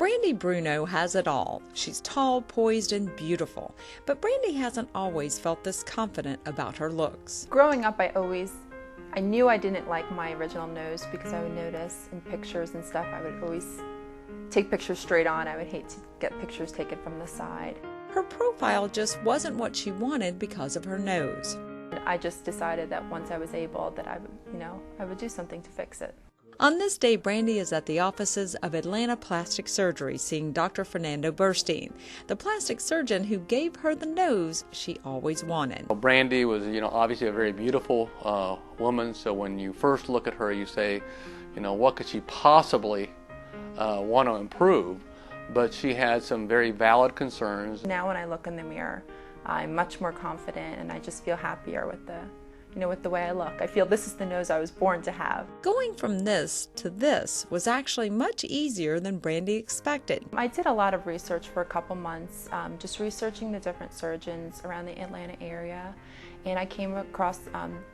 Brandy Bruno has it all. She's tall, poised, and beautiful. But Brandy hasn't always felt this confident about her looks. Growing up, I knew I didn't like my original nose because I would notice in pictures and stuff, I would always take pictures straight on. I would hate to get pictures taken from the side. Her profile just wasn't what she wanted because of her nose. I just decided that once I was able that I would do something to fix it. On this day, Brandy is at the offices of Atlanta Plastic Surgery seeing Dr. Fernando Burstein, the plastic surgeon who gave her the nose she always wanted. Well, Brandy was, obviously a very beautiful woman, so when you first look at her, you say, what could she possibly want to improve? But she had some very valid concerns. Now when I look in the mirror, I'm much more confident and I just feel happier with the way I look. I feel this is the nose I was born to have. Going from this to this was actually much easier than Brandy expected. I did a lot of research for a couple months, just researching the different surgeons around the Atlanta area. And I came across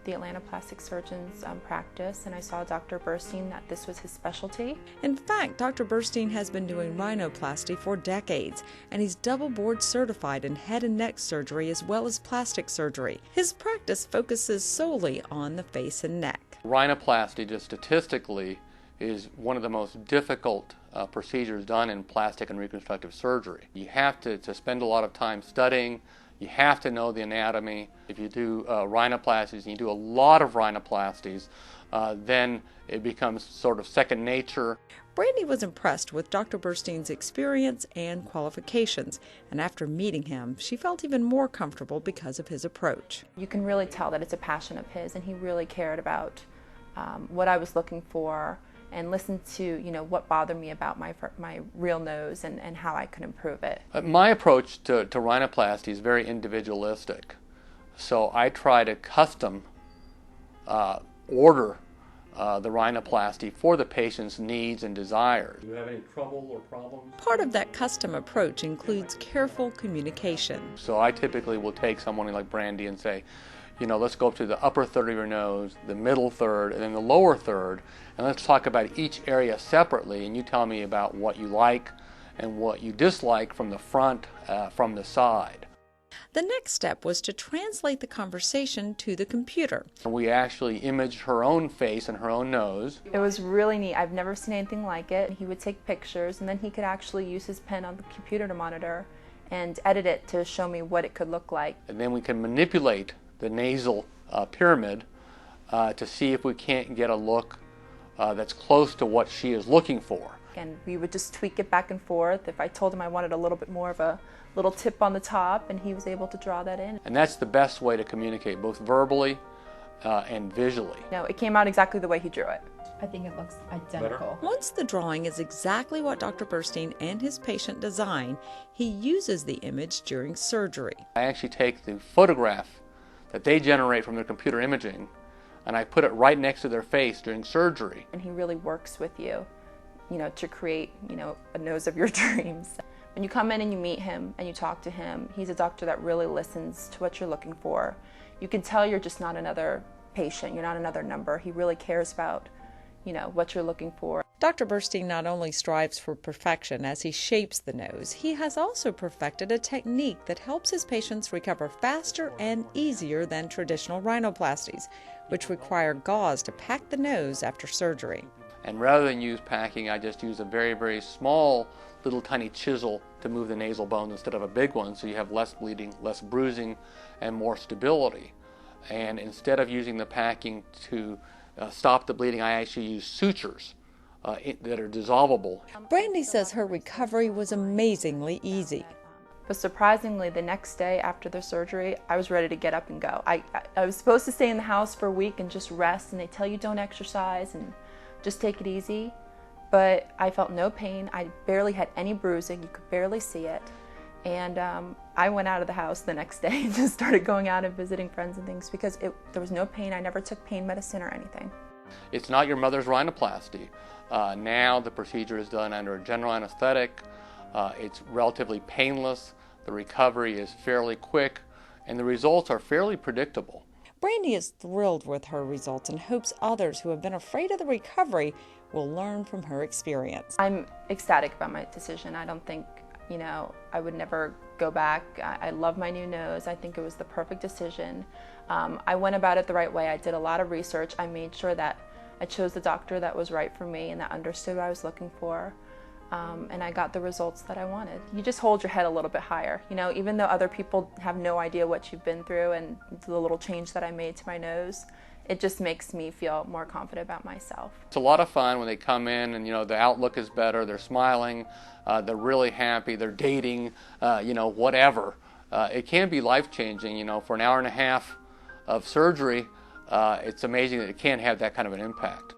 the Atlanta plastic surgeon's practice, and I saw Dr. Burstein that this was his specialty. In fact, Dr. Burstein has been doing rhinoplasty for decades, and he's double board certified in head and neck surgery as well as plastic surgery. His practice focuses solely on the face and neck. Rhinoplasty, just statistically, is one of the most difficult procedures done in plastic and reconstructive surgery. You have to spend a lot of time studying. You have to know the anatomy. If you do rhinoplasties, and you do a lot of rhinoplasties, then it becomes sort of second nature. Brandy was impressed with Dr. Burstein's experience and qualifications, and after meeting him, she felt even more comfortable because of his approach. You can really tell that it's a passion of his, and he really cared about what I was looking for and listened to what bothered me about my real nose and how I could improve it. My approach to rhinoplasty is very individualistic. So I try to custom order the rhinoplasty for the patient's needs and desires. Do you have any trouble or problems? Part of that custom approach includes careful communication. So I typically will take someone like Brandy and say, let's go up to the upper third of your nose, the middle third, and then the lower third, and let's talk about each area separately, and you tell me about what you like and what you dislike from the front, from the side. The next step was to translate the conversation to the computer. We actually imaged her own face and her own nose. It was really neat. I've never seen anything like it. He would take pictures, and then he could actually use his pen on the computer to monitor and edit it to show me what it could look like. And then we can manipulate the nasal pyramid to see if we can't get a look that's close to what she is looking for. And we would just tweak it back and forth. If I told him I wanted a little bit more of a little tip on the top, and he was able to draw that in. And that's the best way to communicate, both verbally and visually. No, it came out exactly the way he drew it. I think it looks identical. Once the drawing is exactly what Dr. Burstein and his patient design, he uses the image during surgery. I actually take the photograph that they generate from their computer imaging, and I put it right next to their face during surgery. And he really works with you, to create, a nose of your dreams. When you come in and you meet him and you talk to him, he's a doctor that really listens to what you're looking for. You can tell you're just not another patient, you're not another number. He really cares about, what you're looking for. Dr. Burstein not only strives for perfection as he shapes the nose, he has also perfected a technique that helps his patients recover faster and easier than traditional rhinoplasties, which require gauze to pack the nose after surgery. And rather than use packing, I just use a very, very small little tiny chisel to move the nasal bones instead of a big one, so you have less bleeding, less bruising, and more stability. And instead of using the packing to stop the bleeding, I actually use sutures that are dissolvable. Brandy says her recovery was amazingly easy. But surprisingly, the next day after the surgery, I was ready to get up and go. I was supposed to stay in the house for a week and just rest, and they tell you don't exercise and just take it easy. But I felt no pain. I barely had any bruising. You could barely see it. And I went out of the house the next day and just started going out and visiting friends and things because there was no pain. I never took pain medicine or anything. It's not your mother's rhinoplasty. Now the procedure is done under a general anesthetic. It's relatively painless. The recovery is fairly quick, and the results are fairly predictable. Brandy is thrilled with her results and hopes others who have been afraid of the recovery will learn from her experience. I'm ecstatic about my decision. I don't think, I would never go back. I love my new nose. I think it was the perfect decision. I went about it the right way. I did a lot of research. I made sure that I chose the doctor that was right for me and that understood what I was looking for. And I got the results that I wanted. You just hold your head a little bit higher. Even though other people have no idea what you've been through and the little change that I made to my nose, it just makes me feel more confident about myself. It's a lot of fun when they come in and, the outlook is better, they're smiling, they're really happy, they're dating, whatever. It can be life-changing, for an hour and a half of surgery. It's amazing that it can have that kind of an impact.